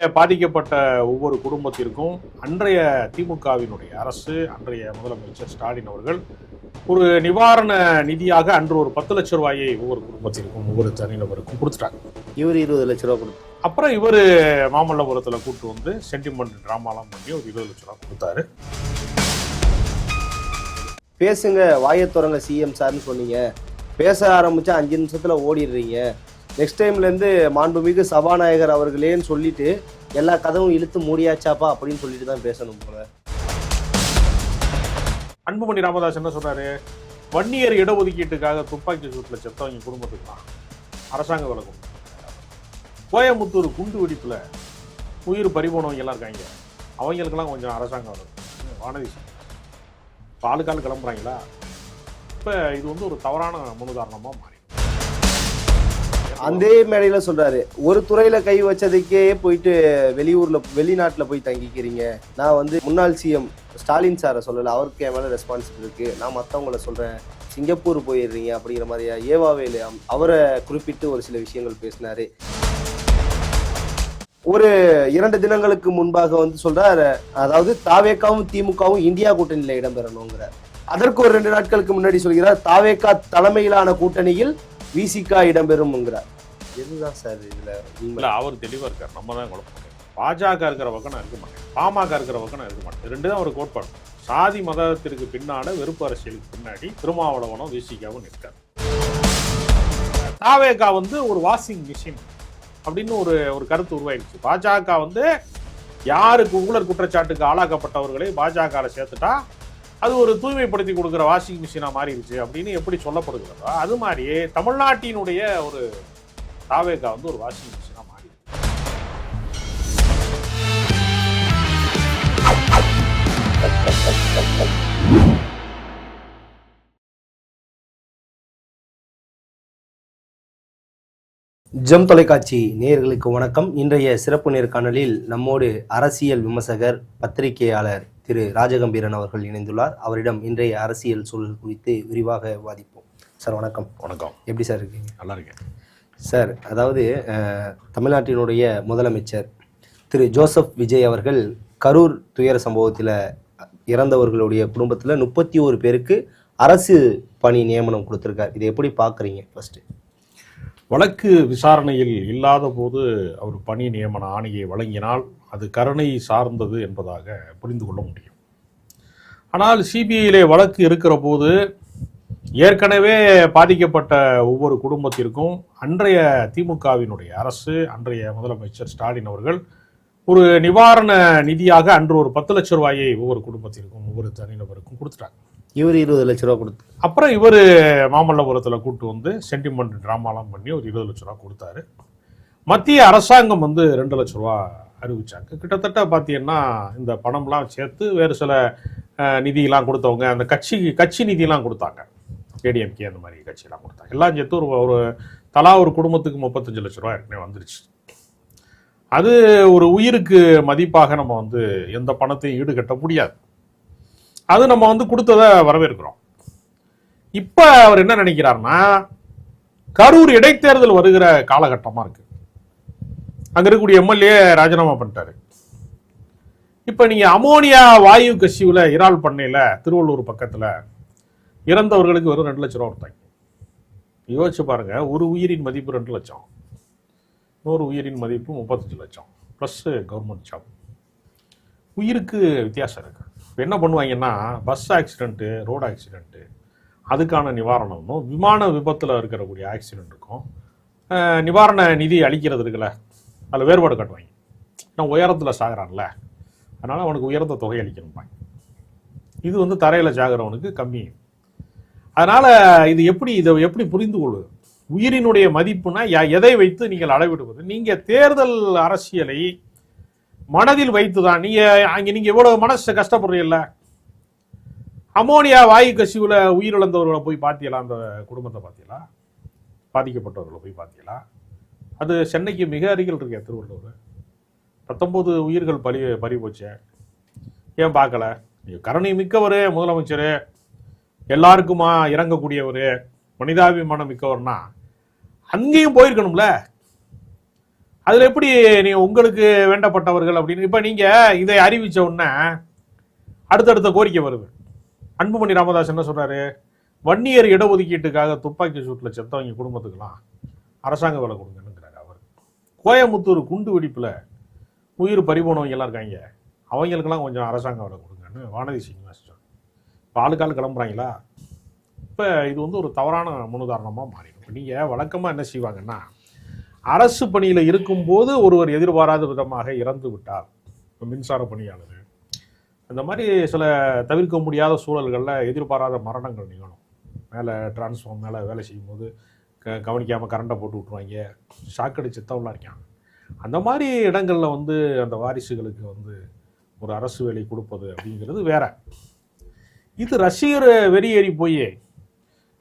பாதிக்கப்பட்ட ஒவ்வொரு குடும்பத்திற்கும் அன்றைய திமுகவினுடைய அரசு, அன்றைய முதலமைச்சர் ஸ்டாலின் அவர்கள் ஒரு நிவாரண நிதியாக அன்று ஒரு 10 லட்சம் ரூபாயை ஒவ்வொரு குடும்பத்திற்கும் ஒவ்வொரு தனிநபருக்கும் கொடுத்துட்டாங்க. இவர் 20 லட்ச ரூபா கொடுத்தாரு. அப்புறம் இவர் மாமல்லபுரத்தில் கூட்டு வந்து சென்டிமெண்ட் டிராமாலாம் பண்ணி ஒரு 20 லட்ச ரூபா கொடுத்தாரு. பேசுங்க, வாயை திறங்க சிஎம் சார்னு சொன்னீங்க. பேச ஆரம்பிச்சா 5 நிமிஷத்துல ஓடிடுறீங்க. நெக்ஸ்ட் டைம்ல இருந்து மாண்புமிகு சபாநாயகர் அவர்களேன்னு சொல்லிட்டு எல்லா கதவும் இழுத்து மூடியாச்சாப்பா அப்படின்னு சொல்லிட்டு தான் பேசணும் போல. அன்புமணி ராமதாஸ் என்ன சொல்றாரு? வன்னியர் இடஒதுக்கீட்டுக்காக துப்பாக்கி சூட்டுல செத்தவங்க குடும்பத்துக்கு தான் அரசாங்க விலகும். கோயம்புத்தூர் குண்டு வெடிப்புல உயிர் பறிபோனவங்க எல்லாம் இருக்காங்க, அவங்களுக்கெல்லாம் கொஞ்சம் அரசாங்கம் விலகும். வானதி பாலுக்கால் கிளம்புறாங்களா? இப்ப இது வந்து ஒரு தவறான முன்னுதாரணமா மாறி அந்த மேடையில சொல்றாரு, ஒரு துறையில கை வச்சதுக்கே போயிட்டு வெளிநாட்டுல போய் தங்கிக்கிறீங்க. நான் வந்து முன்னாள் சிஎம் ஸ்டாலின் சாரை சொல்லல, அவருக்கு என் மேல ரெஸ்பான்சிபிள் இருக்கு, நான் மற்றவங்கள சொல்றேன். சிங்கப்பூர் போயிடுறீங்க அப்படிங்கிற மாதிரியா ஏவாவேலு அவரை குறிப்பிட்டு ஒரு சில விஷயங்கள் பேசினாரு. ஒரு 2 தினங்களுக்கு முன்பாக வந்து சொல்றாரு, அதாவது தாவேக்காவும் திமுகவும் இந்தியா கூட்டணியில இடம்பெறணுங்கிறார். அதற்கு ஒரு 2 நாட்களுக்கு முன்னாடி சொல்கிறார், தாவேக்கா தலைமையிலான கூட்டணியில் விசிகா இடம்பெறும்ங்கிறார். எதுதான் சார் இதுல? அவர் தெளிவா இருக்கார், நம்ம தான் குழப்பம். பாஜக இருக்கிற பக்கம் நான் இருக்க மாட்டேன், பாமக இருக்கிற பக்கம் நான் இருக்க மாட்டேன். 2 தான் ஒரு கோட்பாடு. சாதி மதத்திற்கு பின்னாட வெறுப்பு அரசியலுக்கு பின்னாடி திருமாவளவனும் விசிகாவும் நிற்கார். தாவேகா வந்து ஒரு வாஷிங் மிஷின் அப்படின்னு ஒரு கருத்து உருவாயிடுச்சு. பாஜக வந்து யாருக்கு ஊழல் குற்றச்சாட்டுக்கு ஆளாக்கப்பட்டவர்களை பாஜக சேர்த்துட்டா அது ஒரு தூய்மைப்படுத்தி கொடுக்குற வாஷிங் மிஷினா மாறிடுச்சு அப்படின்னு எப்படி சொல்லப்படுகிறதோ அது மாதிரி தமிழ்நாட்டினுடைய ஒரு தாவேகா வந்து ஒரு வாஷிங் மிஷினா மாறி. ஜெம் தொலைக்காட்சி நேயர்களுக்கு வணக்கம். இன்றைய சிறப்பு நேர்காணலில் நம்மோடு அரசியல் விமர்சகர், பத்திரிகையாளர் திரு ராஜகம்பீரன் அவர்கள் இணைந்துள்ளார். அவரிடம் இன்றைய அரசியல் சூழல் குறித்து விரிவாக விவாதிப்போம். சார் வணக்கம். வணக்கம். எப்படி சார் இருக்கீங்க? நல்லா இருக்கேன் சார். அதாவது தமிழ்நாட்டினுடைய முதலமைச்சர் திரு ஜோசப் விஜய் அவர்கள் கரூர் துயர சம்பவத்தில் இறந்தவர்களுடைய குடும்பத்தில் 31 பேருக்கு அரசு பணி நியமனம் கொடுத்துருக்கார். இதை எப்படி பார்க்குறீங்க? ஃபர்ஸ்ட், வழக்கு விசாரணையில் இல்லாத போது அவர் பணி நியமன ஆணையை வழங்கினால் அது கருணை சார்ந்தது என்பதாக புரிந்து கொள்ள முடியும். ஆனால் சிபிஐயிலே வழக்கு இருக்கிற போது ஏற்கனவே பாதிக்கப்பட்ட ஒவ்வொரு குடும்பத்திற்கும் அன்றைய திமுகவினுடைய அரசு, அன்றைய முதலமைச்சர் ஸ்டாலின் அவர்கள் ஒரு நிவாரண நிதியாக அன்று ஒரு 10 லட்சம் ரூபாயை ஒவ்வொரு குடும்பத்திற்கும் ஒவ்வொரு தனிநபருக்கும் கொடுத்துட்டாங்க. இவர் 20 லட்ச ரூபா கொடுத்து அப்புறம் இவர் மாமல்லபுரத்தில் கூட்டு வந்து சென்டிமெண்ட் டிராமாலாம் பண்ணி ஒரு 20 லட்ச ரூபா கொடுத்தாரு. மத்திய அரசாங்கம் வந்து 2 லட்ச ரூபா அறிவிச்சாங்க. கிட்டத்தட்ட பார்த்தீங்கன்னா இந்த பணம்லாம் சேர்த்து வேறு சில நிதியெல்லாம் கொடுத்தவங்க, அந்த கட்சி நிதியெல்லாம் கொடுத்தாங்க. ஏடிஎம்கே அந்த மாதிரி கட்சியெல்லாம் கொடுத்தாங்க. எல்லாம் சேர்த்து ஒரு தலா ஒரு குடும்பத்துக்கு 35 லட்ச ரூபா ஏற்கனவே வந்துருச்சு. அது ஒரு உயிருக்கு மதிப்பாக நம்ம வந்து எந்த பணத்தையும் ஈடுகட்ட முடியாது. அது நம்ம வந்து கொடுத்ததை வரவேற்கிறோம். இப்ப அவர் என்ன நினைக்கிறார்னா, கரூர் இடைத்தேர்தல் வருகிற காலகட்டமா இருக்கு. அங்க இருக்கக்கூடிய எம்எல்ஏ ராஜினாமா பண்ணிட்டாரு. இப்ப நீங்க அமோனியா வாயு கசிவுல இறால் பண்ணையில திருவள்ளூர் பக்கத்துல இறந்தவர்களுக்கு வெறும் 2 லட்ச ரூபா கொடுத்தாங்க. யோசிச்சு பாருங்க, ஒரு உயிரின் மதிப்பு 2 லட்சம், இன்னொரு உயிரின் மதிப்பு 35 லட்சம் பிளஸ் கவர்மெண்ட் ஜாப். உயிருக்கு வித்தியாசம் இருக்கு. இப்போ என்ன பண்ணுவாங்கன்னா, பஸ் ஆக்சிடென்ட்டு, ரோடு ஆக்சிடென்ட்டு, அதுக்கான நிவாரணமும், விமான விபத்தில் இருக்கக்கூடிய ஆக்சிடென்ட்டுக்கும் நிவாரண நிதி அளிக்கிறது இருக்குல்ல, அதில் வேறுபாடு காட்டுவாங்க. நான் உயரத்தில் சாகிறான்ல, அதனால் அவனுக்கு உயர்ந்த தொகை அளிக்கணும்பாங்க. இது வந்து தரையில் சாகிறவனுக்கு கம்மி. அதனால் இதை எப்படி புரிந்து கொள்வது? உயிரினுடைய மதிப்புனா எதை வைத்து நீங்கள் அளவிடுவது? நீங்கள் தேர்தல் அரசியலை மனதில் வைத்துதான் நீங்க இவ்வளவு மனசு கஷ்டப்படுறீங்கல்ல. அமோனியா வாயு கசிவுல உயிரிழந்தவர்களை போய் பார்த்தீங்களா? அந்த குடும்பத்தை பார்த்தீங்களா? பாதிக்கப்பட்டவர்களை போய் பார்த்தீங்களா? அது சென்னைக்கு மிக அருகில் இருக்கே திருவள்ளூர். 19 உயிர்கள் பறி போச்சு. ஏன் பார்க்கல? கருணை மிக்கவர் முதலமைச்சர், எல்லாருக்குமா இறங்கக்கூடியவர், மனிதாபிமானம் மிக்கவர்னா அங்கேயும் போயிருக்கணும்ல. அதுல எப்படி நீ உங்களுக்கு வேண்டப்பட்டவர்கள் அப்படின்னு இப்ப நீங்க இதை அறிவிச்ச உடனே அடுத்தடுத்த கோரிக்கை வருது. அன்புமணி ராமதாஸ் என்ன சொல்றாரு, வன்னியர் இடஒதுக்கீட்டுக்காக துப்பாக்கி சூட்டில் செத்தவங்க குடும்பத்துக்கெல்லாம் அரசாங்க வேலை கொடுங்கன்னுங்கிறாரு அவர். கோயம்புத்தூர் குண்டு வெடிப்புல உயிர் பறிபோனவங்க எல்லாம் இருக்காங்க, அவங்களுக்கெல்லாம் கொஞ்சம் அரசாங்க வேலை கொடுங்கன்னு வானதி சீனிவாசன் சொல்றாரு. இப்போ ஆளுக்காள் கிளம்புறாங்களா? இப்போ இது வந்து ஒரு தவறான முன்னுதாரணமாக மாறிடும். நீங்கள் வழக்கமாக என்ன செய்வாங்கன்னா, அரசு பணியில் இருக்கும்போது ஒருவர் எதிர்பாராத விதமாக இறந்து விட்டார், மின்சார பணியாளர், அந்த மாதிரி சில தவிர்க்க முடியாத சூழல்களில் எதிர்பாராத மரணங்கள் நிகழும். மேலே டிரான்ஸ்ஃபார்ம் மேலே வேலை செய்யும்போது கவனிக்காமல் கரண்டை போட்டு விட்ருவாங்க, ஷாக்கடி சித்தவெல்லாம் இருக்காங்க. அந்த மாதிரி இடங்களில் வந்து அந்த வாரிசுகளுக்கு வந்து ஒரு அரசு வேலை கொடுப்பது அப்படிங்கிறது வேற. இது ரசிகர் வெறியேறி போய்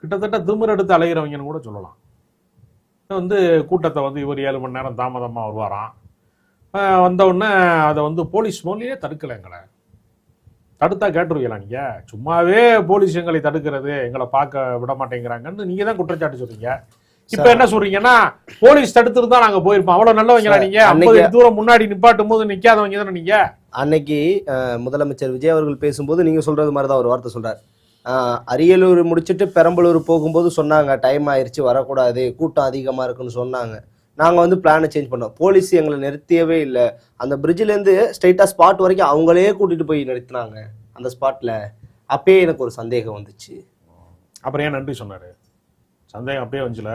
கிட்டத்தட்ட திமிரெடுத்து அலைகிறவங்கன்னு கூட சொல்லலாம். வந்து கூட்டத்தை வந்து இவர் 7 மணி நேரம் தாமதமாக வருவாராம், வந்தவுடனே அதை வந்து போலீஸ் மூலையே தடுக்கலை. தடுத்தா கேட்டுருவீங்களா? நீங்கள் சும்மாவே போலீஸ் எங்களை தடுக்கிறது, எங்களை பார்க்க விட மாட்டேங்கிறாங்கன்னு நீங்கள் தான் குற்றச்சாட்டு சொல்றீங்க. இப்ப என்ன சொல்றீங்கன்னா, போலீஸ் தடுத்துட்டு தான் நாங்க போயிருப்போம், அவ்வளவு நல்லவங்களா நீங்க? 50 தூரம் முன்னாடி நிப்பாட்டும் போது நிக்காதவங்க தானே நீங்க. அன்னைக்கு முதலமைச்சர் விஜய் அவர்கள் பேசும்போது நீங்க சொல்றது மாதிரி தான் ஒரு வார்த்தை சொல்றாரு. அரியலூர் முடிச்சுட்டு பெரம்பலூர் போகும்போது சொன்னாங்க டைம் ஆயிடுச்சு வரக்கூடாது, கூட்டம் அதிகமா இருக்குன்னு சொன்னாங்க. நாங்க வந்து பிளானை சேஞ்ச் பண்ணோம், போலீஸ் எங்களை நிறுத்தியவே இல்லை. அந்த பிரிட்ஜ்ல இருந்து ஸ்ட்ரைட்டா ஸ்பாட் வரைக்கும் அவங்களே கூட்டிட்டு போய் நிறுத்தினாங்க அந்த ஸ்பாட்ல. அப்பயே எனக்கு ஒரு சந்தேகம் வந்துச்சு. அப்புறம் ஏன் நன்றி சொன்னாரு? சந்தேகம் அப்பயே வந்துச்சுல,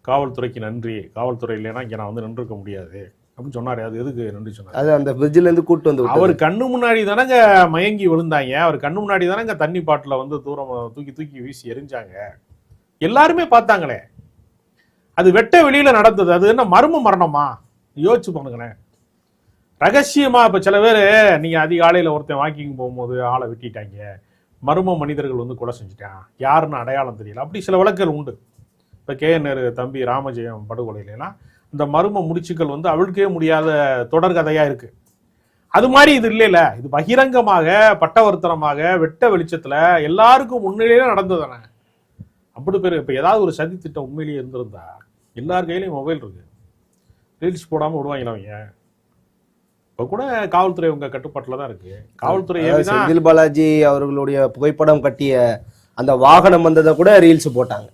காவல்துறைக்கு நன்றி, காவல்துறை இல்லைன்னா இங்க நான் வந்து நின்றுக்க முடியாது அப்படின்னு சொன்னாரு. அது எதுக்கு நன்றி சொன்னாரு? அது அந்த பிரிட்ஜ்ல இருந்து கூட்டு வந்து அவர் கண்ணு முன்னாடி தானங்க மயங்கி விழுந்தாங்க, அவர் கண்ணு முன்னாடி தானங்க தண்ணி பாட்டில வந்து தூரம் தூக்கி வீசி எரிஞ்சாங்க, எல்லாருமே பார்த்தாங்களே. அது வெட்ட வெளியில நடந்தது, அது என்ன மர்ம மரணமா? யோசிச்சு பாருங்களேன். ரகசியமா இப்ப சில பேர் நீங்க அதிகாலையில ஒருத்தன் வாக்கிங் போகும்போது ஆளை வெட்டிட்டாங்க, மர்ம மனிதர்கள் வந்து கொலை செஞ்சுட்டான், யாருன்னு அடையாளம் தெரியல, அப்படி சில வழக்குகள் உண்டு. இப்ப KN தம்பி ராமஜெயம் படுகொலையிலாம் இந்த மர்ம முடிச்சுக்கள் வந்து அவிழ்க்கவே முடியாத தொடர்கதையா இருக்கு. அது மாதிரி இது இல்லைல்ல, இது பகிரங்கமாக பட்டவர்த்தனமாக வெட்ட வெளிச்சத்துல எல்லாருக்கும் முன்னிலையில நடந்ததானே. அப்படி பேர் இப்ப ஏதாவது ஒரு சதி திட்டம் உண்மையிலேயே இருந்திருந்தா எல்லார் கையிலையும் மொபைல் இருக்கு, ரீல்ஸ் போடாம விடுவாங்களா அவங்க? இப்ப கூட காவல்துறை உங்க கட்டுப்பாட்டுல தான் இருக்கு. காவல்துறை செந்தில் பாலாஜி அவர்களுடைய புகைப்படம் கட்டிய அந்த வாகனம் வந்ததை கூட ரீல்ஸ் போட்டாங்க.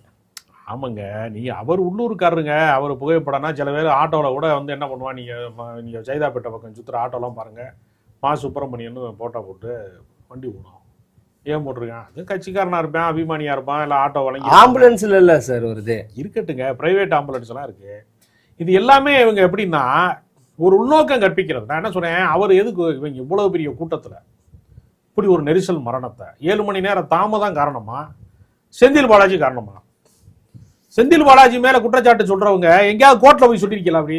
ஆமாங்க, நீங்க அவர் உள்ளூர்காரருங்க, அவர் புகைப்படம்னா சில பேர் ஆட்டோவில் கூட வந்து என்ன பண்ணுவான், நீங்க சைதாப்பேட்டை பக்கம் சுற்றுற ஆட்டோலாம் பாருங்க, மா சுப்பிரமணியன் போட்டோ போட்டு வண்டி ஓடும். ஏன் போட்டிருக்கான்? அது கட்சிக்காரனா இருப்பான், அபிமானியா இருப்பான், இல்லை ஆட்டோ வழங்கி. ஆம்புலன்ஸ்ல இல்ல சார் வருது, இருக்கட்டுங்க, பிரைவேட் ஆம்புலன்ஸ் எல்லாம் இருக்கு. இது எல்லாமே இவங்க எப்படின்னா ஒரு உள்நோக்கம் கற்பிக்கிறது. நான் என்ன சொன்னேன், அவர் எதுக்கு இவங்க இவ்வளவு பெரிய கூட்டத்துல இப்படி ஒரு நெரிசல் மரணத்தை 7 மணி நேரம் தாமதம் காரணமா, செந்தில் பாலாஜி காரணமா? செந்தில் பாலாஜி மேல குற்றச்சாட்டு சொல்றவங்க எங்கேயாவது கோர்ட்ல போய் சொல்லிருக்கலாம், அப்படி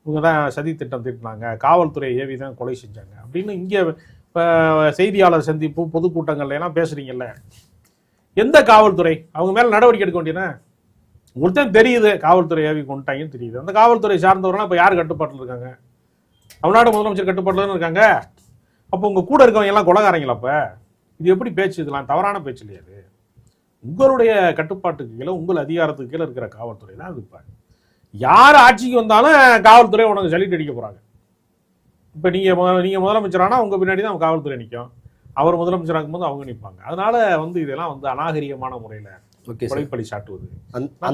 இவங்க தான் சதி திட்டம் தீட்டினாங்க, காவல்துறை ஏவி தான் கொலை செஞ்சாங்க அப்படின்னு இங்கே செய்தியாளர் சந்திப்பு பொதுக்கூட்டங்கள்ல எல்லாம் பேசுறீங்கல்ல. எந்த காவல்துறை அவங்க மேல நடவடிக்கை எடுக்க வேண்டியன? ஒருத்தன் தெரியுது காவல்துறை ஏவி கொண்டுட்டாங்கன்னு தெரியுது, அந்த காவல்துறை சார்ந்தவரெல்லாம் இப்ப யார் கட்டுப்பாட்டில் இருக்காங்க? தமிழ்நாடு முதலமைச்சர் கட்டுப்பாட்டில் தான் இருக்காங்க. அப்போ உங்க கூட இருக்கவங்க எல்லாம் கொலைகாரங்களா? அப்ப இது எப்படி பேச்சு? இதெல்லாம் தவறான பேச்சு இல்லையா? அது உங்களுடைய கட்டுப்பாட்டுக்கு கீழே உங்கள் அதிகாரத்துக்கு கீழே இருக்கிற காவல்துறை தான் அது. இப்ப யார் ஆட்சிக்கு வந்தாலும் காவல்துறை உனக்கு சலிட்டு அடிக்க போறாங்க. இப்ப நீங்க முதலமைச்சரானா உங்க பின்னாடி தான் காவல்துறை நிற்கும், அவர் முதலமைச்சராகும் போது அவங்க நிற்பாங்க. அதனால வந்து இதெல்லாம் வந்து அநாகரிகமான முறையில கொலைப்பழி சாட்டுவது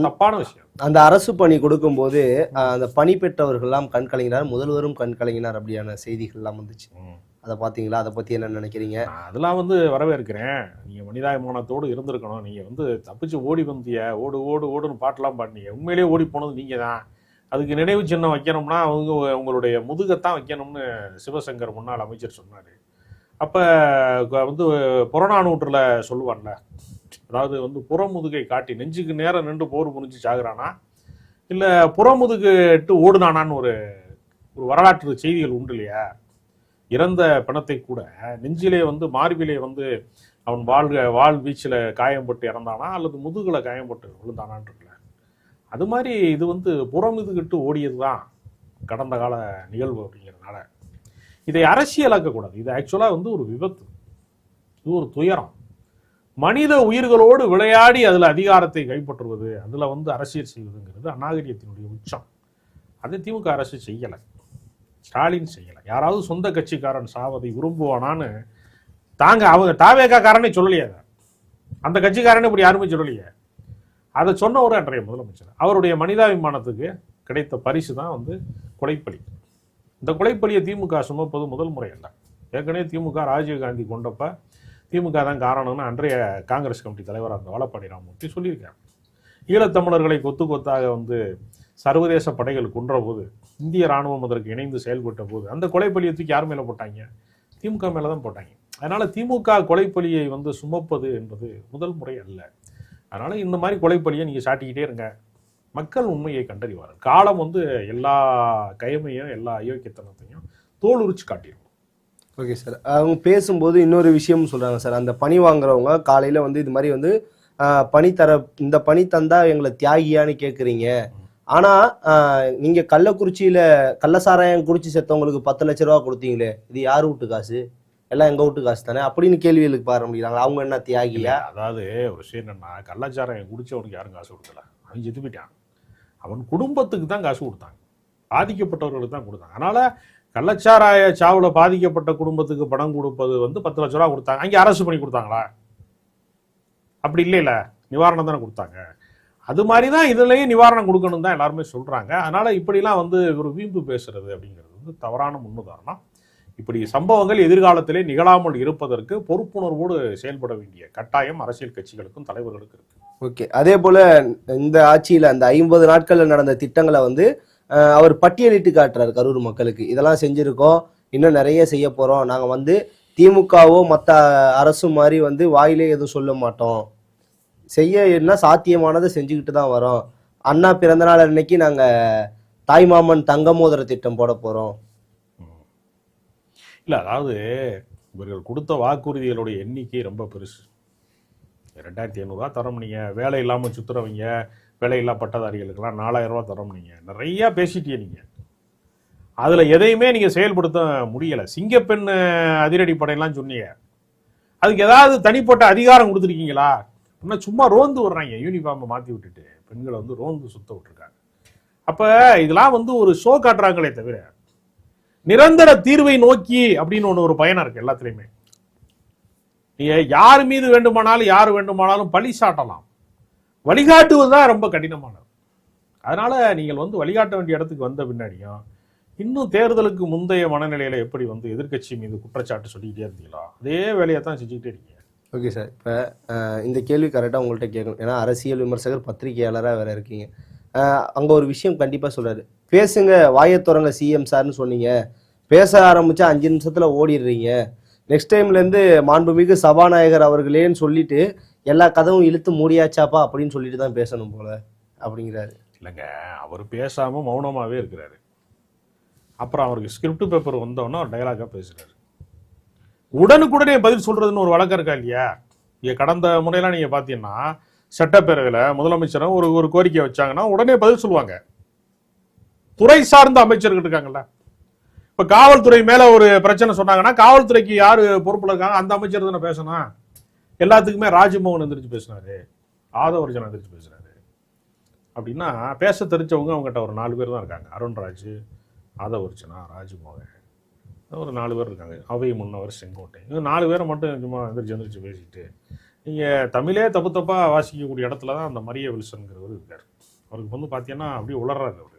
தப்பான விஷயம். அந்த அரசு பணி கொடுக்கும் போது அந்த பணி பெற்றவர்கள் எல்லாம் கண் கலங்கினார், முதல்வரும் கண் கலங்கினார் அப்படியான செய்திகள் எல்லாம் வந்துச்சு. அதை பாத்தீங்களா? அதை பத்தி என்ன நினைக்கிறீங்க? அதெல்லாம் வந்து வரவேற்கிறேன். நீங்க மனிதாபிமானத்தோடு இருந்திருக்கணும். நீங்க வந்து தப்பிச்சு ஓடி வந்திய, ஓடு ஓடு ஓடுன்னு பாட்டெல்லாம் பாடினீங்க, உண்மையிலேயே ஓடி போனது நீங்க தான். அதுக்கு நினைவு சின்னம் வைக்கணும்னா உங்களுடைய முதுகத்தான் வைக்கணும்னு சிவசங்கர் முன்னாள் அமைச்சர் சொன்னாரு. அப்ப வந்து புறநானூற்றுல சொல்லுவான்ல, அதாவது வந்து புறமுதுகை காட்டி நெஞ்சுக்கு நேரம் நின்று போர் புரிஞ்சு சாகுறானா இல்ல புறமுதுகு இட்டு ஓடுனானான்னு ஒரு வரலாற்று செய்திகள் உண்டு இல்லையா? இறந்த பிணத்தை கூட நெஞ்சிலே வந்து மார்பிலே வந்து அவன் வாள் வீச்சில் காயம்பட்டு இறந்தானா அல்லது முதுகுல காயம்பட்டு விழுந்தானான் இருக்குல்ல, அது மாதிரி இது வந்து புறமுதுகிட்டு ஓடியது தான் கடந்த கால நிகழ்வு. அப்படிங்கிறதுனால இதை அரசியலாக்கக்கூடாது. இது ஆக்சுவலா வந்து ஒரு விபத்து, இது ஒரு துயரம். மனித உயிர்களோடு விளையாடி அதுல அதிகாரத்தை கைப்பற்றுவது, அதுல வந்து அரசியல் செய்வதுங்கிறது அநாகரிகத்தினுடைய உச்சம். அது திமுக அரசு செய்யலை, ஸ்டாலின் செய்யலை. யாராவது சொந்த கட்சிக்காரன் சாவதை விரும்புவானான்னு அவங்க தாவேக்காரனே சொல்லலையே, அந்த கட்சிக்காரனே இப்படி யாருமே சொல்லலையே. அதை சொன்னவர் அன்றைய முதலமைச்சர். அவருடைய மனிதாபிமானத்துக்கு கிடைத்த பரிசு தான் வந்து கொலைப்பலி. இந்த கொலைப்பலியை திமுக சுமப்பது முதல் முறை அல்ல. ஏற்கனவே திமுக ராஜீவ்காந்தி கொண்டப்ப திமுக தான் காரணம்னு அன்றைய காங்கிரஸ் கமிட்டி தலைவராக இருந்த வாழப்பாடி ராமமூர்த்தி சொல்லியிருக்காங்க. ஈழத்தமிழர்களை கொத்து கொத்தாக வந்து சர்வதேச படைகள் கொன்ற போது, இந்திய ராணுவம் அதற்கு இணைந்து செயல்பட்ட போது அந்த கொலைப்பலியை தூக்கி யார் மேலே போட்டாங்க? திமுக மேலே தான் போட்டாங்க. அதனால திமுக கொலைப்பலியை வந்து சுமப்பது என்பது முதல் முறை அல்ல. அதனால இந்த மாதிரி கொலைப்பலியை நீங்க சாட்டிக்கிட்டே இருங்க, மக்கள் உண்மையை கண்டறிவார்கள். காலம் வந்து எல்லா கயமையும் எல்லா அயோக்கியத்தனத்தையும் தோல் உரிச்சு காட்டிடும். ஓகே சார், அவங்க பேசும்போது இன்னொரு விஷயம் சொல்றாங்க சார். அந்த பணி வாங்குறவங்க காலையில வந்து இது மாதிரி வந்து இந்த பணி தந்தா எங்களை தியாகியான்னு கேட்குறீங்க, ஆனா நீங்க கள்ளக்குறிச்சியில கள்ளசாராயம் குடிச்சு செத்தவங்களுக்கு 10 லட்ச ரூபா கொடுத்தீங்களே, இது யார் வீட்டு காசு? எல்லாம் எங்க வீட்டு காசு தானே அப்படின்னு கேள்விகளுக்கு பாரு முடியறாங்க. அவங்க என்ன தியாகியா? அதாவது ஒரு விஷயம் என்னன்னா, கள்ளச்சாராயம் குடிச்சவனுக்கு யாரும் காசு கொடுக்கல, அவன் செத்து போயிட்டான். அவன் குடும்பத்துக்கு தான் காசு கொடுத்தாங்க, பாதிக்கப்பட்டவர்களுக்கு தான் கொடுத்தாங்க. அதனால கள்ளச்சாராய சாவுல பாதிக்கப்பட்ட குடும்பத்துக்கு பணம் கொடுப்பது வந்து 10 லட்ச ரூபா கொடுத்தாங்க. அங்கே அரசு பண்ணி கொடுத்தாங்களா? அப்படி இல்லைல்ல, நிவாரணம் தானே கொடுத்தாங்க. அது மாதிரி தான் இதுலயும் நிவாரணம் கொடுக்கணும் தான் எல்லாருமே சொல்றாங்க. அதனால இப்படிலாம் வந்து ஒரு வீம்பு பேசுறது அப்படிங்கிறது வந்து தவறான முன்னுதாரணம். இப்படி சம்பவங்கள் எதிர்காலத்திலே நிகழாமல் இருப்பதற்கு பொறுப்புணர்வோடு செயல்பட வேண்டிய கட்டாயம் அரசியல் கட்சிகளுக்கும் தலைவர்களுக்கும் இருக்கு. ஓகே, அதே போல இந்த ஆட்சியில அந்த 50 நாட்கள்ல நடந்த திட்டங்களை வந்து அவர் பட்டியலிட்டு காட்டுறாரு கரூர் மக்களுக்கு. இதெல்லாம் செஞ்சிருக்கோம், இன்னும் நிறைய செய்ய போறோம், நாங்க வந்து திமுகவோ மற்ற அரசு மாதிரி வந்து வாயிலே எதுவும் சொல்ல மாட்டோம், செய்ய என்ன சாத்தியமானதை செஞ்சுக்கிட்டு தான் வரோம். அண்ணா பிறந்தநாள் அன்னைக்கு நாங்க தாய்மாமன் தங்க மோதிர திட்டம் போட போறோம். இல்லை, அதாவது இவர்கள் கொடுத்த வாக்குறுதிகளுடைய எண்ணிக்கை ரொம்ப பெருசு. 2500 ரூபா தரோம், நீங்கள் வேலை இல்லாமல் சுற்றுறவங்க, வேலையில்லா பட்டதாரிகளுக்கெல்லாம் 4000 ரூபா தரோம், நீங்கள் நிறையா பேசிட்டீங்க. நீங்கள் அதில் எதையுமே நீங்கள் செயல்படுத்த முடியலை. சிங்கப்பெண் அதிரடி படையெல்லாம் சொன்னீங்க, அதுக்கு ஏதாவது தனிப்பட்ட அதிகாரம் கொடுத்துருக்கீங்களா? இன்னும் சும்மா ரோந்து விடுறாங்க, யூனிஃபார்மை மாற்றி விட்டுட்டு பெண்களை வந்து ரோந்து சுத்த விட்டுருக்காங்க. அப்போ இதெல்லாம் வந்து ஒரு ஷோ காட்டுறாங்களே தவிர நிரந்தர தீர்வை நோக்கி அப்படின்னு ஒரு பயணம் இருக்கு எல்லாத்துலயுமே. நீங்க யார் மீது வேண்டுமானாலும் யார் வேண்டுமானாலும் பழி சாட்டலாம், வழிகாட்டுவதுதான் ரொம்ப கடினமானது. அதனால நீங்கள் வந்து வழிகாட்ட வேண்டிய இடத்துக்கு வந்த பின்னாடியும் இன்னும் தேர்தலுக்கு முந்தைய மனநிலையில எப்படி வந்து எதிர்கட்சி மீது குற்றச்சாட்டு சொல்லிக்கிட்டே இருந்தீங்களோ அதே வேலையை தான் செஞ்சுக்கிட்டே இருக்கீங்க. ஓகே சார், இப்போ இந்த கேள்வி கரெக்டாக உங்கள்கிட்ட கேட்கணும், ஏன்னா அரசியல் விமர்சகர் பத்திரிகையாளராக வேற இருக்கீங்க. அங்கே ஒரு விஷயம் கண்டிப்பாக சொல்றாரு, பேசுங்க வாயத்துறங்க சிஎம் சார்னு சொன்னீங்க, பேச ஆரம்பிச்சா 5 நிமிஷத்தில் ஓடிடுறீங்க, நெக்ஸ்ட் டைம்லேருந்து மாண்புமிகு சபாநாயகர் அவர்களேன்னு சொல்லிட்டு எல்லா கதவும் இழுத்து மூடியாச்சாப்பா அப்படின்னு சொல்லிட்டு தான் பேசணும் போல அப்படிங்கிறாரு. இல்லைங்க, அவர் பேசாம மௌனமாவே இருக்கிறாரு. அப்புறம் அவருக்கு ஸ்கிரிப்ட் பேப்பர் வந்தோன்னா அவர் டைலாகா பேசுறாரு. உடனுக்குடனே பதில் சொல்றதுன்னு ஒரு வழக்கம் இருக்கா இல்லையா? கடந்த முறையெல்லாம் நீங்க பாத்தீங்கன்னா சட்டப்பேரவையில முதலமைச்சரும் ஒரு கோரிக்கை வச்சாங்கன்னா உடனே பதில் சொல்லுவாங்க. துறை சார்ந்த அமைச்சர்கள் இருக்காங்கல்ல, இப்ப காவல்துறை மேல ஒரு பிரச்சனை சொன்னாங்கன்னா காவல்துறைக்கு யாரு பொறுப்புல இருக்காங்க, அந்த அமைச்சர் தானே பேசணும். எல்லாத்துக்குமே ராஜ்மோகன் எந்திரிச்சு பேசினாரு, ஆதவர்ஜன் எந்திரிச்சு பேசுறாரு. அப்படின்னா பேச தெரிஞ்சவங்க அவங்ககிட்ட ஒரு 4 பேர் தான் இருக்காங்க. அருண்ராஜ், ஆதவர்ஜனா, ராஜ்மோகன், ஒரு 4 பேர் இருக்காங்க. அவை முன்னவர், செங்கோட்டை, இது 4 பேரை மட்டும் சும்மா எந்திரிச்சு பேசிட்டு நீங்கள் தமிழே தப்பு தப்பாக வாசிக்கக்கூடிய இடத்துல தான் அந்த மரிய வில்சன்கிறவர் இருக்கார். அவருக்கு வந்து பார்த்தீங்கன்னா அப்படியே உளர்றாரு அவர்.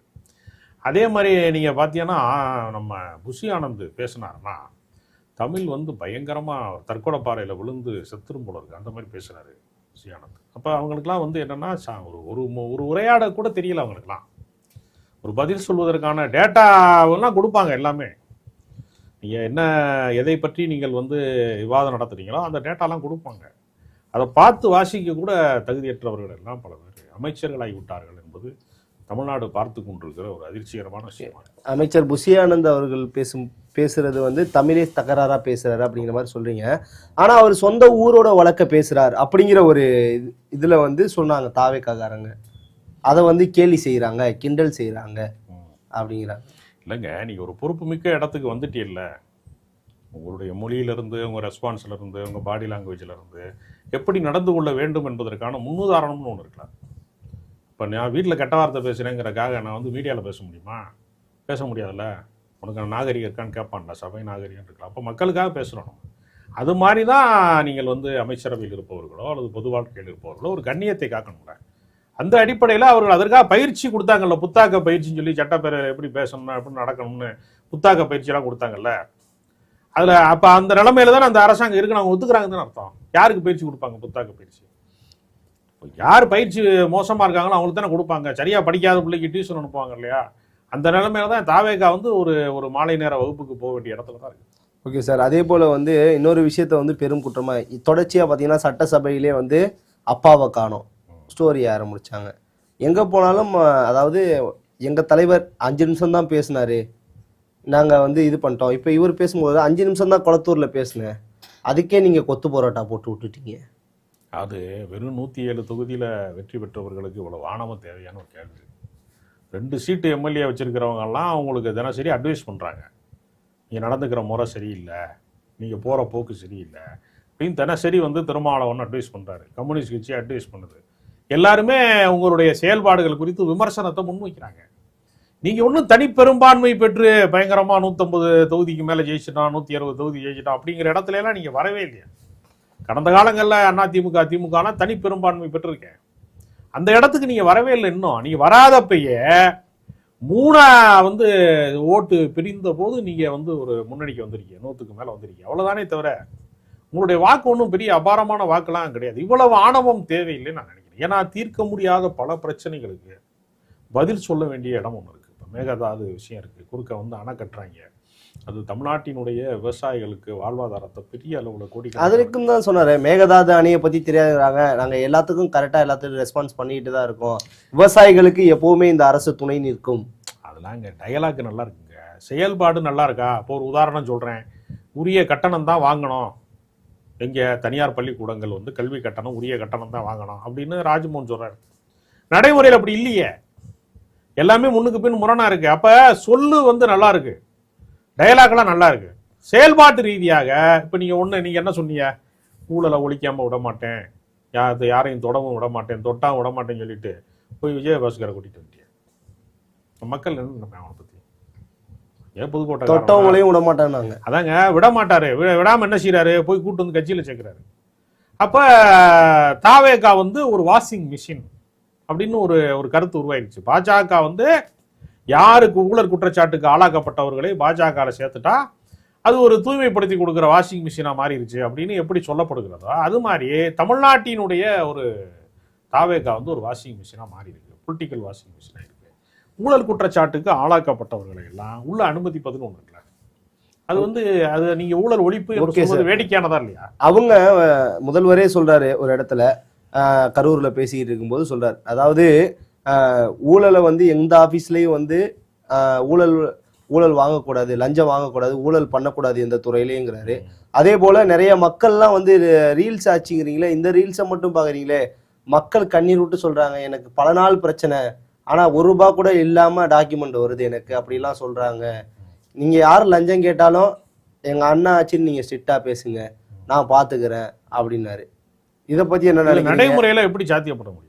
அதே மாதிரி நீங்கள் பார்த்தீங்கன்னா நம்ம புஷி ஆனந்த் பேசினாருன்னா தமிழ் வந்து பயங்கரமாக தற்கொலை பாறையில் விழுந்து செத்துரும் போல இருக்கு, அந்த மாதிரி பேசுகிறாரு புஷி ஆனந்த். அப்போ அவங்களுக்குலாம் வந்து என்னென்னா ஒரு உரையாட கூட தெரியல அவங்களுக்குலாம். ஒரு பதில் சொல்வதற்கான டேட்டாவெல்லாம் கொடுப்பாங்க எல்லாமே. நீங்கள் என்ன எதை பற்றி நீங்கள் வந்து விவாதம் நடத்துறீங்களோ அந்த டேட்டாலாம் கொடுப்பாங்க. அதை பார்த்து வாசிக்க கூட தகுதியற்றவர்கள் எல்லாம் பல பேர் அமைச்சர்களாகி விட்டார்கள் என்பது தமிழ்நாடு பார்த்து கொண்டிருக்கிற ஒரு அதிர்ச்சிகரமான விஷயம். அமைச்சர் புஷி ஆனந்த் அவர்கள் பேசுறது வந்து தமிழே தகராறா பேசுறாரு அப்படிங்கிற மாதிரி சொல்றீங்க. ஆனா அவர் சொந்த ஊரோட வழக்க பேசுறாரு அப்படிங்கிற ஒரு இதுல வந்து சொன்னாங்க தாவேக்காரங்க. அதை வந்து கேலி செய்யறாங்க, கிண்டல் செய்யறாங்க அப்படிங்கிறாங்க. இல்லைங்க, நீங்க ஒரு பொறுப்பு மிக்க இடத்துக்கு வந்துட்டீல்ல, உங்களுடைய மொழியிலிருந்து, உங்கள் ரெஸ்பான்ஸ்லேருந்து, உங்கள் பாடி லாங்குவேஜில் இருந்து எப்படி நடந்து கொள்ள வேண்டும் என்பதற்கான முன்னுதாரணம்னு ஒன்று இருக்கலாம். இப்போ நான் வீட்டில் கெட்ட வார்த்தை பேசுகிறேங்கிறக்காக நான் வந்து மீடியாவில் பேச முடியுமா? பேச முடியாதுல்ல. உனக்கு நாகரிகம் இருக்கான்னு கேட்பான்ல, சபை நாகரிகம் இருக்கலாம். அப்போ மக்களுக்காக பேசுகிறோம் நம்ம. அது மாதிரி தான் நீங்கள் வந்து அமைச்சரவையில் இருப்பவர்களோ அல்லது பொது வாழ்க்கையில் இருப்பவர்களோ ஒரு கண்ணியத்தை காக்கணும்ல. அந்த அடிப்படையில் அவர்கள் அதற்காக பயிற்சி கொடுத்தாங்கல்ல, புத்தாக்க பயிற்சின்னு சொல்லி சட்டப்பேரவை எப்படி பேசணும் எப்படி நடக்கணும்னு புத்தாக்க பயிற்சியெல்லாம் கொடுத்தாங்கல்ல. அதில் அப்போ அந்த நிலைமையில தான் அந்த அரசாங்கம் இருக்குன்னு அவங்க ஒத்துக்கிறாங்கன்னு அர்த்தம். யாருக்கு பயிற்சி கொடுப்பாங்க? புத்தாக்க பயிற்சி. யார் பயிற்சி மோசமாக இருக்காங்களோ அவங்களுக்கு தானே கொடுப்பாங்க. சரியாக படிக்காத பிள்ளைக்கு டியூஷன் அனுப்புவாங்க இல்லையா? அந்த நிலைமையில தான் தாவேகா வந்து ஒரு மாலை நேர வகுப்புக்கு போக வேண்டிய இடத்துல தான் இருக்குது. Okay sir. அதே போல் வந்து இன்னொரு விஷயத்த வந்து பெரும் குற்றமாக தொடர்ச்சியாக பார்த்தீங்கன்னா சட்டசபையிலே வந்து அப்பாவை காணோம் ஸ்டோரி ஆரம்பிச்சாங்க. எங்கே போனாலும் அதாவது எங்கள் தலைவர் 5 நிமிஷம் தான் பேசினாரு, நாங்கள் வந்து இது பண்ணிட்டோம். இப்போ இவர் பேசும்போது 5 நிமிஷம் தான் குளத்தூரில் பேசினேன், அதுக்கே நீங்கள் கொத்து போராட்டா போட்டு விட்டுட்டீங்க. அது வெறும் 107 தொகுதியில் வெற்றி பெற்றவர்களுக்கு இவ்வளோ ஆணவம் தேவையான ஒரு கேள்வி. 2 சீட்டு எம்எல்ஏ வச்சுருக்கிறவங்கெல்லாம் அவங்களுக்கு தினசரி அட்வைஸ் பண்ணுறாங்க. நீங்கள் நடந்துக்கிற முறை சரியில்லை, நீங்கள் போகிற போக்கு சரியில்லை அப்படின்னு தினசரி வந்து திருமாவளவன் அட்வைஸ் பண்ணுறாரு. கம்யூனிஸ்ட் கட்சி அட்வைஸ் பண்ணுது. எல்லாருமே உங்களுடைய செயல்பாடுகள் குறித்து விமர்சனத்தை முன்வைக்கிறாங்க. நீங்கள் ஒன்றும் தனிப்பெரும்பான்மை பெற்று பயங்கரமாக 150 தொகுதிக்கு மேலே ஜெயிச்சிட்டோம், 160 தொகுதி ஜெயிச்சிட்டோம் அப்படிங்கிற இடத்துல எல்லாம் நீங்கள் வரவே இல்லையா? கடந்த காலங்களில் அதிமுக திமுகலாம் தனிப்பெரும்பான்மை பெற்றிருக்கேன். அந்த இடத்துக்கு நீங்கள் வரவே இல்லை. இன்னும் நீங்கள் வராதப்பயே 3 வந்து ஓட்டு பிரிந்த போது நீங்கள் வந்து ஒரு முன்னணிக்கு வந்திருக்கீங்க, 100க்கு மேலே வந்திருக்கீங்க. அவ்வளோதானே தவிர உங்களுடைய வாக்கு ஒன்றும் பெரிய அபாரமான வாக்குலாம் கிடையாது. இவ்வளவு ஆணவம் தேவையில்லைன்னு நான் நினைக்கிறேன். ஏன்னா தீர்க்க முடியாத பல பிரச்சனைகளுக்கு பதில் சொல்ல வேண்டிய இடம் ஒன்று இருக்குது. இப்போ மேகதாது விஷயம் இருக்குது, குறுக்க வந்து அணை கட்டுறாங்க. அது தமிழ்நாட்டினுடைய விவசாயிகளுக்கு வாழ்வாதாரத்தை பெரிய அளவில் கோடி. அதற்கும் தான் சொன்னார், மேகதாது அணையை பற்றி தெரியாதுறாங்க, நாங்கள் எல்லாத்துக்கும் கரெக்டாக எல்லாத்துக்கும் ரெஸ்பான்ஸ் பண்ணிட்டு தான் இருக்கோம், விவசாயிகளுக்கு எப்போவுமே இந்த அரசு துணை நிற்கும். அதெல்லாம் இங்கே டயலாக் நல்லா இருக்குங்க, செயல்பாடு நல்லா இருக்கா? இப்போ ஒரு உதாரணம் சொல்கிறேன். உரிய கட்டணம் தான் வாங்கணும், எங்கே தனியார் பள்ளிக்கூடங்கள் வந்து கல்வி கட்டணம் உரிய கட்டணம் தான் வாங்கணும் அப்படின்னு ராஜ்மோகன் சொல்கிறார். நடைமுறையில் அப்படி இல்லையே, எல்லாமே முன்னுக்கு பின் முரணாக இருக்குது. அப்போ சொல்லு வந்து நல்லா இருக்கு, டயலாக்லாம் நல்லா இருக்கு. செயல்பாட்டு ரீதியாக இப்போ நீங்கள் என்ன சொன்னீங்க? ஊழலை ஒழிக்காமல் விட மாட்டேன், யாரையும் தொடவும் விட மாட்டேன், தொட்டாவும் விட மாட்டேன்னு சொல்லிட்டு போய் விஜயபாஸ்கரை கூட்டிகிட்டு வந்துட்டேன். மக்கள் என்ன அவனை பற்றி ஏன் புதுக்கோட்டை தொட்டவங்களையும் விட மாட்டேன்னாங்க. அதாங்க விட மாட்டாரு. விடாமல் என்ன செய்யறாரு? போய் கூட்டு வந்து கட்சியில் சேர்க்கிறாரு. அப்போ தாவேகா வந்து ஒரு வாஷிங் மிஷின் அப்படின்னு ஒரு கருத்து உருவாயிருச்சு. பாஜக வந்து யாருக்கு ஊழல் குற்றச்சாட்டுக்கு ஆளாக்கப்பட்டவர்களை பாஜகவில் சேர்த்துட்டா அது ஒரு தூய்மைப்படுத்தி கொடுக்குற வாஷிங் மிஷினாக மாறிடுச்சு அப்படின்னு எப்படி சொல்லப்படுகிறதோ அது மாதிரி தமிழ்நாட்டினுடைய ஒரு தாவேகா வந்து ஒரு வாஷிங் மிஷினாக மாறி இருக்கு, பொலிட்டிக்கல் வாஷிங் மிஷினாக இருக்கு. ஊழல் குற்றச்சாட்டுக்கு ஆளாக்கப்பட்டவர்களை எல்லாம் உள்ள அனுமதிப்பதுன்னு ஒன்று இருக்குல்ல, அது வந்து அது நீங்க ஊழல் ஒழிப்பு வேடிக்கையானதா இல்லையா? அவங்க முதல்வரே சொல்றாரு ஒரு இடத்துல, கரூர்ல பேசிக்கிட்டு இருக்கும்போது சொல்றாரு, அதாவது ஊழலை வந்து எந்த ஆபீஸ்லயும் வந்து ஊழல் வாங்கக்கூடாது, லஞ்சம் வாங்கக்கூடாது, ஊழல் பண்ணக்கூடாது எந்த துறையிலேங்கிறாரு. அதே போல நிறைய மக்கள்லாம் வந்து ரீல்ஸ் ஆச்சுங்கிறீங்களே, இந்த ரீல்ஸை மட்டும் பாக்குறீங்களே, மக்கள் கண்ணீர் விட்டு சொல்றாங்க எனக்கு பல நாள் பிரச்சனை, ஆனா ₹1 கூட இல்லாம டாக்குமெண்ட் வருது எனக்கு அப்படிலாம் சொல்றாங்க. நீங்க யார் லஞ்சம் கேட்டாலும் எங்க அண்ணா ஆச்சுன்னு நீங்க ஸ்ட்ரிக்டா பேசுங்க, நான் பாத்துக்கிறேன் அப்படின்னாரு. இதை பத்தி என்ன நடைமுறையில எப்படி சாத்தியப்பட முடியும்?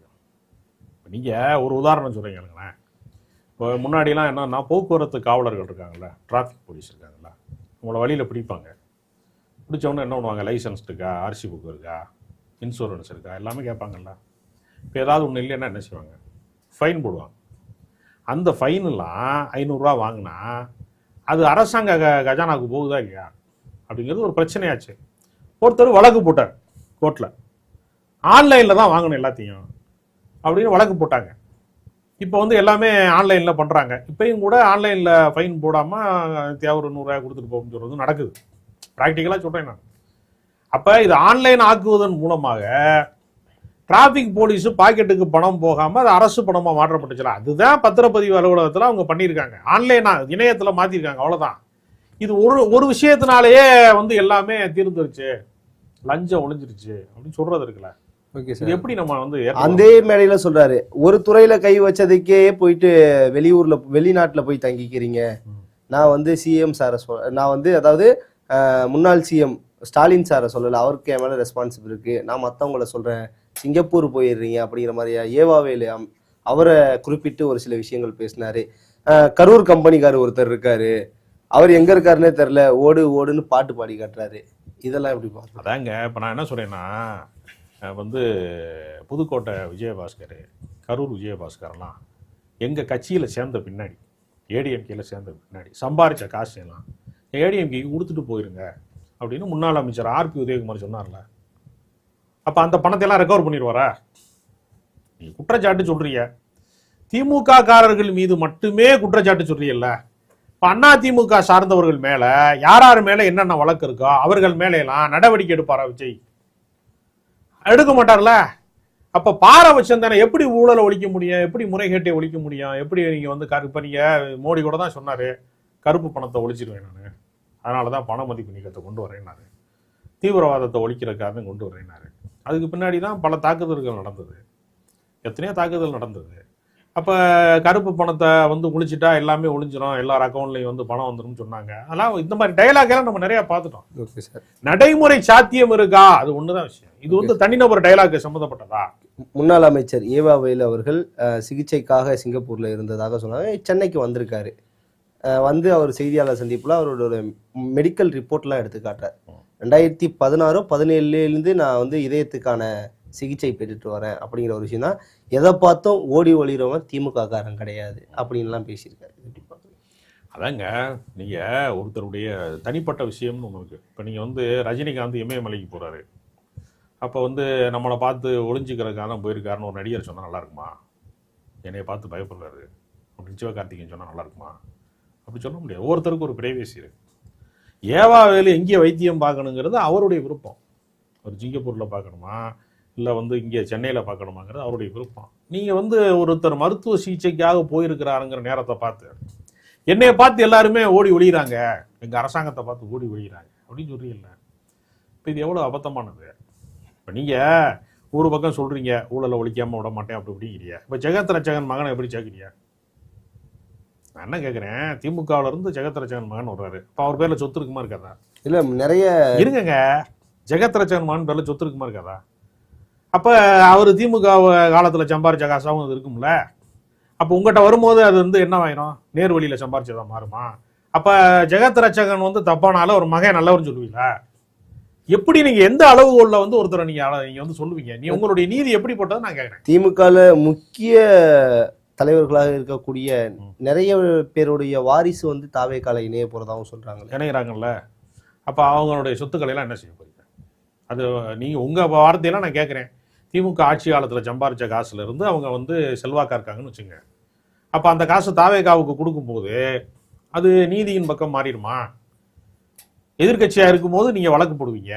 நீங்க ஒரு உதாரணம் சொல்றீங்களேன். இப்போ முன்னாடிலாம் என்னன்னா போக்குவரத்து காவலர்கள் இருக்காங்கல்ல, டிராஃபிக் போலீஸ் இருக்காங்கல்ல, உங்களை வழியில பிடிப்பாங்க. பிடிச்சவொன்னே என்ன பண்ணுவாங்க? லைசன்ஸ் இருக்கா, ஆர்சி புக் இருக்கா, இன்சூரன்ஸ் இருக்கா, எல்லாமே கேட்பாங்கல்ல. இப்போ ஏதாவது ஒன்று இல்லைன்னா என்ன செய்வாங்க? ஃபைன் போடுவாங்க. அந்த ஃபைனெல்லாம் ₹500 வாங்கினா அது அரசாங்க கஜானாவுக்கு போகுதா இல்லையா அப்படிங்கிறது ஒரு பிரச்சனையாச்சு. ஒருத்தர் வழக்கு போட்டார் கோர்ட்டில், ஆன்லைனில் தான் வாங்கணும் எல்லாத்தையும் அப்படின்னு வழக்கு போட்டாங்க. இப்போ வந்து எல்லாமே ஆன்லைனில் பண்ணுறாங்க. இப்போயும் கூட ஆன்லைனில் ஃபைன் போடாமல் தேவை ₹100 கொடுத்துட்டு போகணும்னு சொல்கிறது நடக்குது. ப்ராக்டிக்கலாக சொல்கிறேன் நான். அப்போ இது ஆன்லைன் ஆக்குவதன் மூலமாக டிராஃபிக் போலீஸ் பாக்கெட்டுக்கு பணம் போகாமல் அது அரசு பணமாக மாற்றப்பட்டுச்சுல. அதுதான் பத்திரப்பதிவு அலுவலகத்தில் அவங்க பண்ணியிருக்காங்க, ஆன்லைனா இணையத்தில் மாற்றிருக்காங்க, அவ்வளோதான். இது ஒரு விஷயத்தினாலேயே வந்து எல்லாமே தீர்ந்துருச்சு, லஞ்சம் ஒழிஞ்சிருச்சு அப்படின்னு சொல்றது இருக்குல்ல. ஓகே சார், எப்படி நம்ம வந்து அதே மேடையில சொல்றாரு, ஒரு துறையில கை வச்சதுக்கே போயிட்டு வெளிநாட்டுல போய் தங்கிக்கிறீங்க. நான் வந்து சிஎம் சாரை நான் வந்து அதாவது முன்னாள் சிஎம் ஸ்டாலின் சாரை சொல்லல, அவருக்கு என் மேல ரெஸ்பான்சிபிள் இருக்கு, நான் மற்றவங்கள சொல்றேன், சிங்கப்பூர் போயிடுறீங்க அப்படிங்கிற மாதிரியா ஏவாவேலு அவரை குறிப்பிட்டு ஒரு சில விஷயங்கள் பேசினாரு. கரூர் கம்பெனிக்காரர் ஒருத்தர் இருக்காரு, அவர் எங்க இருக்காருன்னே தெரியல, ஓடு ஓடுன்னு பாட்டு பாடி காட்டுறாரு. இதெல்லாம் எப்படி பார்க்கலாம்? அதாங்க இப்போ நான் என்ன சொல்றேன்னா, வந்து புதுக்கோட்டை விஜயபாஸ்கர், கரூர் விஜயபாஸ்கர்லாம் எங்கள் கட்சியில் சேர்ந்த பின்னாடி, ஏடிஎம்கேல சேர்ந்த பின்னாடி சம்பாரித்த காசு எல்லாம் ஏடிஎம்கேக்கு கொடுத்துட்டு போயிருங்க அப்படின்னு முன்னாள் அமைச்சர் ஆர்பி உதயகுமார் சொன்னார்ல. அப்போ அந்த பணத்தை எல்லாம் ரெக்கவர் பண்ணிடுவாரா? நீ குற்றச்சாட்டு சொல்றீங்க, திமுக காரர்கள் மீது மட்டுமே குற்றச்சாட்டு சொல்றீங்கல்ல. இப்போ அண்ணா திமுக சார்ந்தவர்கள் மேல யார் யார் மேல என்னென்ன வழக்கு இருக்கோ அவர்கள் மேல எல்லாம் நடவடிக்கை எடுப்பாரா விஜய்? எடுக்க மாட்டார்ல. அப்ப பாரபட்சம் தானே. எப்படி ஊழலை ஒழிக்க முடியும், எப்படி முறைகேட்டை ஒழிக்க முடியும், எப்படி நீங்க வந்து இப்ப நீங்க மோடி கூட தான் சொன்னாரு கருப்பு பணத்தை ஒழிச்சிருவேன் நான், அதனாலதான் பண மதிப்பு நீக்கத்தை கொண்டு வரேன்னாரு, தீவிரவாதத்தை ஒழிக்கிறதுக்காக கொண்டு வரேன்னாரு. அதுக்கு பின்னாடி தான் பல தாக்குதல்கள் நடந்தது, எத்தனையோ தாக்குதல் நடந்தது. அப்ப கருப்பு பணத்தை வந்து ஒழிச்சிட்டா எல்லாமே ஒழிஞ்சிடும், எல்லார் அக்கௌண்ட்லயும் வந்து பணம் வந்துடும் சொன்னாங்க. அதெல்லாம் இந்த மாதிரி டைலாக் எல்லாம் நம்ம நிறைய பார்த்துட்டோம். Okay sir. நடைமுறை சாத்தியம் இருக்கா, அது ஒண்ணுதான் விஷயம். இது வந்து தனிநபர் டைலாக் சம்பந்தப்பட்டதா? முன்னாள் அமைச்சர் ஏவா வேலு அவர்கள் சிகிச்சைக்காக சிங்கப்பூர்ல இருந்ததாக சொன்னாங்க. சென்னைக்கு வந்திருக்காரு. வந்து அவர் செய்தியாளர் சந்திப்புல அவரோட மெடிக்கல் ரிப்போர்ட்லாம் எடுத்து காட்டுறார். 2016-17 நான் வந்து இதயத்துக்கான சிகிச்சை பெற்றுட்டு வரேன் அப்படிங்கிற ஒரு விஷயம் தான். எதை பார்த்தும் ஓடி ஒளிறவன் திமுக காரன் கிடையாது அப்படின்லாம் பேசியிருக்காரு. அதாங்க, நீங்க ஒருத்தருடைய தனிப்பட்ட விஷயம்னு ஒன்று இருக்கு. இப்போ நீங்க வந்து ரஜினிகாந்த் இமயமலைக்கு போறாரு, அப்போ வந்து நம்மளை பார்த்து ஒளிஞ்சிக்கிறதுக்காக தான் போயிருக்காருன்னு ஒரு நடிகர் சொன்னால் நல்லா இருக்குமா? என்னைய பார்த்து பயப்படுறாரு அப்படின்னு சிவகார்த்திகேயன் சொன்னால் நல்லா இருக்குமா? அப்படி சொல்ல முடியாது. ஒவ்வொருத்தருக்கும் ஒரு பிரைவேசி இருக்கு. ஏவா வேலு எங்கே வைத்தியம் பார்க்கணுங்கிறது அவருடைய விருப்பம். ஒரு சிங்கப்பூரில் பார்க்கணுமா இல்லை வந்து இங்கே சென்னையில் பார்க்கணுமாங்கிறது அவருடைய விருப்பம். நீங்கள் வந்து ஒருத்தர் மருத்துவ சிகிச்சைக்காக போயிருக்கிறாருங்கிற நேரத்தை பார்த்து என்னைய பார்த்து எல்லாருமே ஓடி ஒழிகிறாங்க, எங்கள் அரசாங்கத்தை பார்த்து ஓடி ஒழிகிறாங்க அப்படின்னு சொல்றீங்கல்ல. இப்போ இது எவ்வளோ அபத்தமானது. இப்போ நீங்கள் ஒரு பக்கம் சொல்கிறீங்க ஊழலை ஒழிக்காமல் விட மாட்டேன் அப்படி இப்படிங்கிறீங்க. இப்போ ஜெகத் ரட்சகன் மகனை எப்படி சேர்க்குறீங்க? நான் என்ன கேட்குறேன், திமுகவில் இருந்து ஜெகத் ரட்சகன் மகன் வர்றாரு, இப்போ அவர் பேரில் சொத்து இருக்குமா இருக்காதா? இல்லை நிறைய இருங்கங்க, ஜெகத் ரட்சகன் மகன் பேரில் சொத்து இருக்குமா இருக்காதா? அப்போ அவர் திமுக காலத்தில் சம்பாரிச்ச காசாகவும் அது இருக்கும்ல. அப்போ உங்கள்கிட்ட வரும்போது அது வந்து என்னவாயிரும், நேர் வழியில் சம்பாரிச்சதா மாறுமா? அப்போ ஜெகத் ரட்சகன் வந்து தப்பானால ஒரு மகன் நல்லவர்னு சொல்லுவீங்களா? எப்படி நீங்க எந்த அளவுகோல்ல வந்து ஒருத்தரை நீங்க வந்து சொல்லுவீங்க? நீ உங்களுடைய நீதி எப்படிப்பட்டது நான் கேட்கிறேன். திமுகல முக்கிய தலைவர்களாக இருக்கக்கூடிய நிறைய பேருடைய வாரிசு வந்து தாவேக்கால இணைய போறதாகவும் சொல்றாங்க. இணைகிறாங்கல்ல. அப்ப அவங்களுடைய சொத்துக்களை எல்லாம் என்ன செய்ய போறீங்க? அது நீங்க உங்க வார்த்தையெல்லாம் நான் கேட்கிறேன். திமுக ஆட்சி காலத்துல சம்பாரிச்ச காசுல இருந்து அவங்க வந்து செல்வாக்கா இருக்காங்கன்னு வச்சுங்க. அப்ப அந்த காசு தாவேக்காவுக்கு கொடுக்கும்போது அது நீதியின் பக்கம் மாறிடுமா? எதிர்கட்சியா இருக்கும்போது நீங்க வழக்கு போடுவீங்க,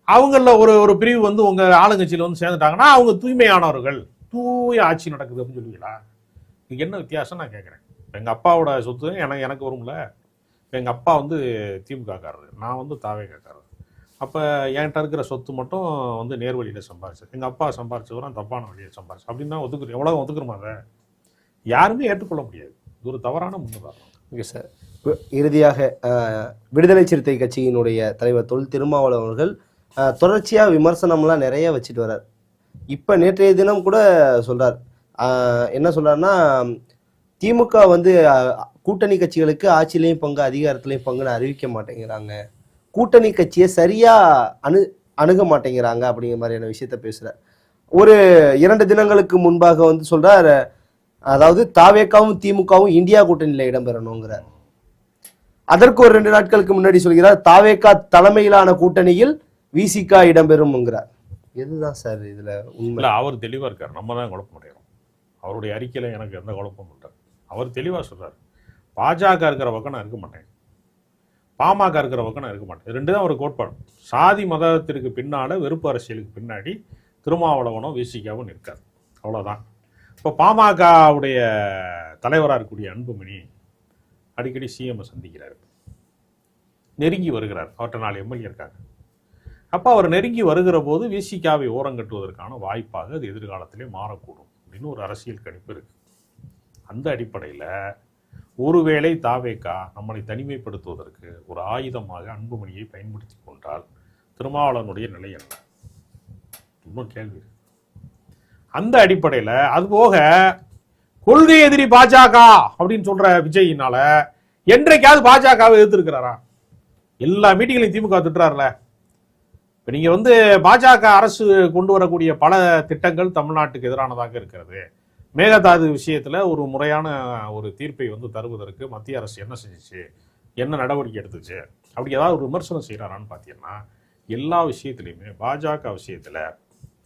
அவங்கள ஒரு பிரிவு வந்து உங்க ஆளுங்கட்சியில வந்து சேர்ந்துட்டாங்கன்னா அவங்க தூய்மையானவர்கள், தூய ஆட்சி நடக்குது அப்படின்னு சொல்லுவீங்களா? இதுக்கு என்ன வித்தியாசம் நான் கேட்குறேன். எங்க அப்பாவோட சொத்து எனக்கு வரும்ல. எங்க அப்பா வந்து திமுக காரர், நான் வந்து தாவேக்காரர். அப்ப என்கிட்ட இருக்கிற சொத்து மட்டும் வந்து நேர்வழியில சம்பாரிச்சது, எங்க அப்பா சம்பாரிச்சவரும் தப்பான வழியை சம்பாரிச்சு அப்படின்னு தான் ஒத்துக்குறேன். எவ்வளவு ஒத்துக்குறோமா? அதை யாருமே ஏற்றுக்கொள்ள முடியாது. இது ஒரு தவறான முன்னுதாரணம். Okay sir. இறுதியாக விடுதலை சிறுத்தை கட்சியினுடைய தலைவர் தொல் திருமாவளவன் அவர்கள் தொடர்ச்சியாக விமர்சனம்லாம் நிறைய வச்சுட்டு வர்றார். இப்போ நேற்றைய தினம் கூட சொல்றார், என்ன சொல்றாருன்னா, திமுக வந்து கூட்டணி கட்சிகளுக்கு ஆட்சியிலையும் பங்கு அதிகாரத்திலையும் பங்குன்னு அறிவிக்க மாட்டேங்கிறாங்க, கூட்டணி கட்சியை சரியா அணுக மாட்டேங்கிறாங்க அப்படிங்கிற மாதிரியான விஷயத்த பேசுறார். ஒரு 2 தினங்களுக்கு முன்பாக வந்து சொல்றார், அதாவது தாவேக்காவும் திமுகவும் இந்தியா கூட்டணியில இடம்பெறணுங்கிறார். அதற்கு ஒரு 2 நாட்களுக்கு முன்னாடி சொல்கிறார், தாவேக்கா தலைமையிலான கூட்டணியில் விசிகா இடம்பெறும்ங்கிறார். எதுதான் சார் இதுல உண்மை? அவர் தெளிவா இருக்கார், நம்ம தான் குழப்பம் அடைகிறோம். அவருடைய அறிக்கையில எனக்கு எந்த குழப்பமும் இல்லை. அவர் தெளிவா சொல்றாரு, பாஜக இருக்கிற பக்கம் நான் இருக்க மாட்டேன், பாமக இருக்கிற பக்கம் நான் இருக்க மாட்டேன். 2 தான் ஒரு கோட்பாடு. சாதி மதத்திற்கு பின்னால வெறுப்பு அரசியலுக்கு பின்னாடி திருமாவளவனும் விசிகாவும் நிற்காது, அவ்வளவுதான். இப்போ பாமகவுடைய தலைவராக இருக்கக்கூடிய அன்புமணி அடிக்கடி சிஎம் சந்திக்கிறார், நெருங்கி வருகிறார். அவர்கிட்ட 4 எம்எல்ஏ இருக்காங்க. அப்போ அவர் நெருங்கி வருகிற போது விசிகாவை ஓரங்கட்டுவதற்கான வாய்ப்பாக அது எதிர்காலத்திலே மாறக்கூடும் அப்படின்னு ஒரு அரசியல் கணிப்பு இருக்கு. அந்த அடிப்படையில் ஒருவேளை தாவேக்கா நம்மளை தனிமைப்படுத்துவதற்கு ஒரு ஆயுதமாக அன்புமணியை பயன்படுத்தி கொண்டால் திருமாவளவனுடைய நிலை என்ன? இன்னும் கேள்வி. அந்த அடிப்படையில் அதுபோக கொள்கை எதிரி பாஜக அப்படின்னு சொல்ற விஜயினால என்றைக்காவது பாஜகவை எதிர்த்திருக்கிறாரா? எல்லா மீட்டிங்லையும் திமுக திட்டுறாருல. இப்ப நீங்க வந்து பாஜக அரசு கொண்டு வரக்கூடிய பல திட்டங்கள் தமிழ்நாட்டுக்கு எதிரானதாக இருக்கிறது. மேகதாது விஷயத்துல ஒரு முறையான ஒரு தீர்ப்பை வந்து தருவதற்கு மத்திய அரசு என்ன செஞ்சுச்சு, என்ன நடவடிக்கை எடுத்துச்சு, அப்படி ஏதாவது ஒரு விமர்சனம் செய்யறாரான்னு பாத்தீங்கன்னா எல்லா விஷயத்திலையுமே பாஜக விஷயத்துல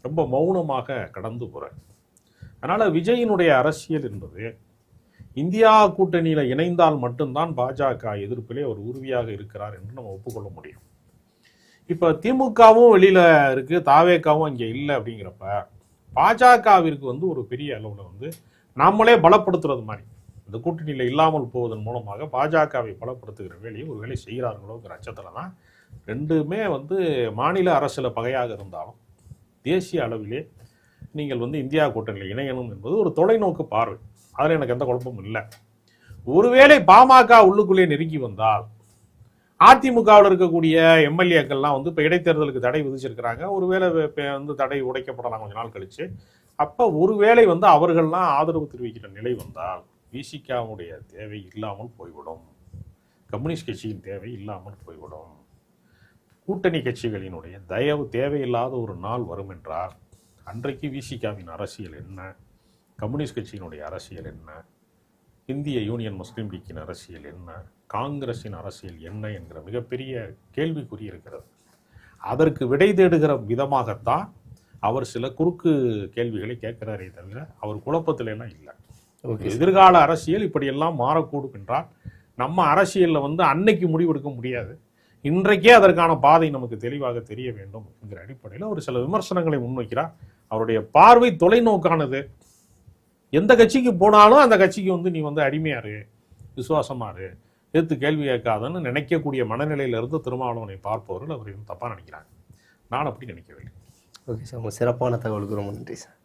ரொம்ப மௌனமாக கடந்து போற. அதனால விஜயினுடைய அரசியல் என்பது இந்தியா கூட்டணியில இணைந்தால் மட்டும்தான் பாஜக எதிர்ப்பிலே அவர் உறுதியாக இருக்கிறார் என்று நம்ம ஒப்புக்கொள்ள முடியும். இப்ப திமுகவும் வெளியில இருக்கு, தாவேக்காவும் இங்க இல்லை அப்படிங்கிறப்ப பாஜகவிற்கு வந்து ஒரு பெரிய அளவுல வந்து நம்மளே பலப்படுத்துறது மாதிரி இந்த கூட்டணியில இல்லாமல் போவதன் மூலமாக பாஜகவை பலப்படுத்துகிற வேலையை ஒரு வேலை செய்கிறார்களோங்கிற அச்சத்துல தான் ரெண்டுமே வந்து மாநில அரசுல பகையாக இருந்தாலும் தேசிய அளவிலே நீங்கள் வந்து இந்தியா கூட்டணியில் இணையணும் என்பது ஒரு தொலைநோக்கு பார்வை. அதில் எனக்கு எந்த குழப்பமும் இல்லை. ஒருவேளை பாமக உள்ளுக்குள்ளே நெருங்கி வந்தால் அதிமுகவில் இருக்கக்கூடிய எம்எல்ஏக்கள்லாம் வந்து இப்போ இடைத்தேர்தலுக்கு தடை விதிச்சிருக்கிறாங்க. ஒருவேளை வந்து தடை உடைக்கப்படலாம் கொஞ்ச நாள் கழிச்சு. அப்போ ஒருவேளை வந்து அவர்கள்லாம் ஆதரவு தெரிவிக்கிற நிலை வந்தால் விசிகாவுடைய தேவை இல்லாமல் போய்விடும், கம்யூனிஸ்ட் கட்சியின் தேவை இல்லாமல் போய்விடும். கூட்டணி கட்சிகளினுடைய தயவு தேவையில்லாத ஒரு நாள் வரும் என்றால் அன்றைக்கு விசிகாவின் அரசியல் என்ன, கம்யூனிஸ்ட் கட்சியினுடைய அரசியல் என்ன, இந்திய யூனியன் முஸ்லீம் லீக்கின் அரசியல் என்ன, காங்கிரஸின் அரசியல் என்ன என்கிற மிகப்பெரிய கேள்விக்குறி இருக்கிறது. அதற்கு விடை தேடுகிற விதமாகத்தான் அவர் சில குறுக்கு கேள்விகளை கேட்கிறாரே தவிர அவர் குழப்பத்தில எல்லாம் இல்லை. எதிர்கால அரசியல் இப்படியெல்லாம் மாறக்கூடும் என்றால் நம்ம அரசியல்ல வந்து அன்னைக்கு முடிவெடுக்க முடியாது. இன்றைக்கே அதற்கான பாதை நமக்கு தெளிவாக தெரிய வேண்டும் என்கிற அடிப்படையில் ஒரு சில விமர்சனங்களை முன்வைக்கிறார். அவருடைய பார்வை தொலைநோக்கானது. எந்த கட்சிக்கு போனாலும் அந்த கட்சிக்கு வந்து நீ வந்து அடிமையாரு, விசுவாசமாரு, எதிர்த்து கேள்வி கேட்காதன்னு நினைக்கக்கூடிய மனநிலையிலிருந்து திருமாவளவனை பார்ப்பவர்கள் அவர் தப்பா நினைக்கிறாங்க. நான் அப்படி நினைக்கவில்லை. ஓகே சார், உங்கள் சிறப்பான தகவலுக்கு ரொம்ப நன்றி சார்.